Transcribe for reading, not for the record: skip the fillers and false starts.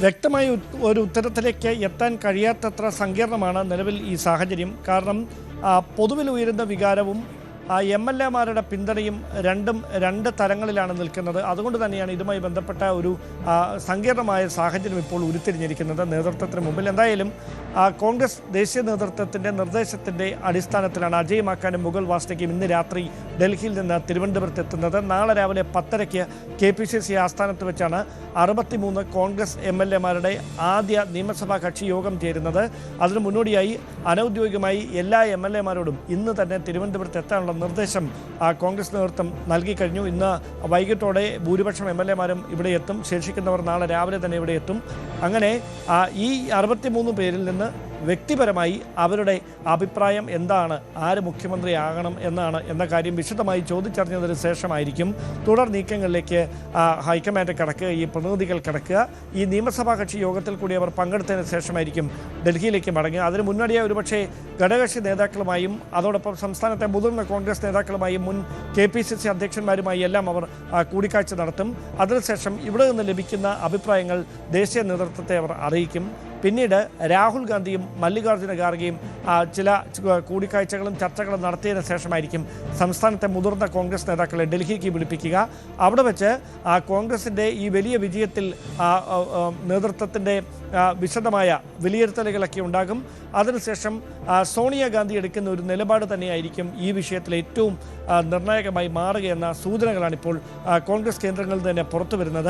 വ്യക്തമായ ഒരു ഉത്തരത്തിലേക്ക് എത്താൻ കഴിയാത്തത്ര സങ്കീർണമാണ് നിലവിൽ ഈ സാഹചര്യം. കാരണം പൊതുവിൽ ഉയരുന്ന വികാരവും എം.എൽ.എമാരുടെ പിന്തുണയും രണ്ട് തലങ്ങളിലാണ് നിൽക്കുന്നത്. അതുകൊണ്ട് തന്നെയാണ് ഇതുമായി ബന്ധപ്പെട്ട ഒരു സങ്കീർണമായ സാഹചര്യം ഇപ്പോൾ ഉരുത്തിരിഞ്ഞിരിക്കുന്നത് നേതൃത്വത്തിന് മുമ്പിൽ. എന്തായാലും കോൺഗ്രസ് ദേശീയ നേതൃത്വത്തിൻ്റെ നിർദ്ദേശത്തിൻ്റെ അടിസ്ഥാനത്തിലാണ് അജയ് മാക്കാനും മുകുൾ വാസ്നിക്കും ഇന്ന് രാത്രി ഡൽഹിയിൽ നിന്ന് തിരുവനന്തപുരത്ത് എത്തുന്നത്. നാളെ രാവിലെ 10:30 KPCC ആസ്ഥാനത്ത് വെച്ചാണ് 63 കോൺഗ്രസ് എം.എൽ.എമാരുടെ ആദ്യ നിയമസഭാ കക്ഷി യോഗം ചേരുന്നത്. അതിനു മുന്നോടിയായി അനൗദ്യോഗികമായി എല്ലാ എം.എൽ.എമാരോടും ഇന്ന് തന്നെ തിരുവനന്തപുരത്ത് എത്താനുള്ള നിർദ്ദേശം കോൺഗ്രസ് നേതൃത്വം നൽകിക്കഴിഞ്ഞു. ഇന്ന് വൈകിട്ടോടെ ഭൂരിപക്ഷം എം.എൽ.എമാരും ഇവിടെ എത്തും. ശേഷിക്കുന്നവർ നാളെ രാവിലെ തന്നെ ഇവിടെ എത്തും. അങ്ങനെ ഈ 63 പേരിൽ നിന്ന് വ്യക്തിപരമായി അവരുടെ അഭിപ്രായം എന്താണ്, ആര് മുഖ്യമന്ത്രിയാകണം എന്ന കാര്യം വിശദമായി ചോദിച്ചറിഞ്ഞതിന് ശേഷമായിരിക്കും തുടർ നീക്കങ്ങളിലേക്ക് ഹൈക്കമാൻഡ് കടക്കുക, ഈ പ്രതിനിധികൾ കടക്കുക. ഈ നിയമസഭാ കക്ഷി യോഗത്തിൽ കൂടി അവർ പങ്കെടുത്തതിന് ശേഷമായിരിക്കും ഡൽഹിയിലേക്ക് മടങ്ങുക. അതിന് മുന്നോടിയായി ഒരുപക്ഷെ ഘടകകക്ഷി നേതാക്കളുമായും അതോടൊപ്പം സംസ്ഥാനത്തെ മുതിർന്ന കോൺഗ്രസ് നേതാക്കളുമായും മുൻ KPCC അധ്യക്ഷന്മാരുമായി എല്ലാം അവർ കൂടിക്കാഴ്ച നടത്തും. അതിനുശേഷം ഇവിടെ നിന്ന് ലഭിക്കുന്ന അഭിപ്രായങ്ങൾ ദേശീയ നേതൃത്വത്തെ അവർ അറിയിക്കും. പിന്നീട് രാഹുൽ ഗാന്ധിയും മല്ലികാർജ്ജുന ഖാർഗെയും ചില കൂടിക്കാഴ്ചകളും ചർച്ചകളും നടത്തിയതിനു ശേഷമായിരിക്കും സംസ്ഥാനത്തെ മുതിർന്ന കോൺഗ്രസ് നേതാക്കളെ ഡൽഹിക്ക് വിളിപ്പിക്കുക. അവിടെ വെച്ച് കോൺഗ്രസിൻ്റെ ഈ വലിയ വിജയത്തിൽ നേതൃത്വത്തിൻ്റെ വിശദമായ വിലയിരുത്തലുകളൊക്കെ ഉണ്ടാകും. അതിനുശേഷം സോണിയാഗാന്ധി എടുക്കുന്ന ഒരു നിലപാട് തന്നെയായിരിക്കും ഈ വിഷയത്തിൽ ഏറ്റവും നിർണായകമായി മാറുകയെന്ന സൂചനകളാണിപ്പോൾ കോൺഗ്രസ് കേന്ദ്രങ്ങളിൽ തന്നെ പുറത്തു വരുന്നത്.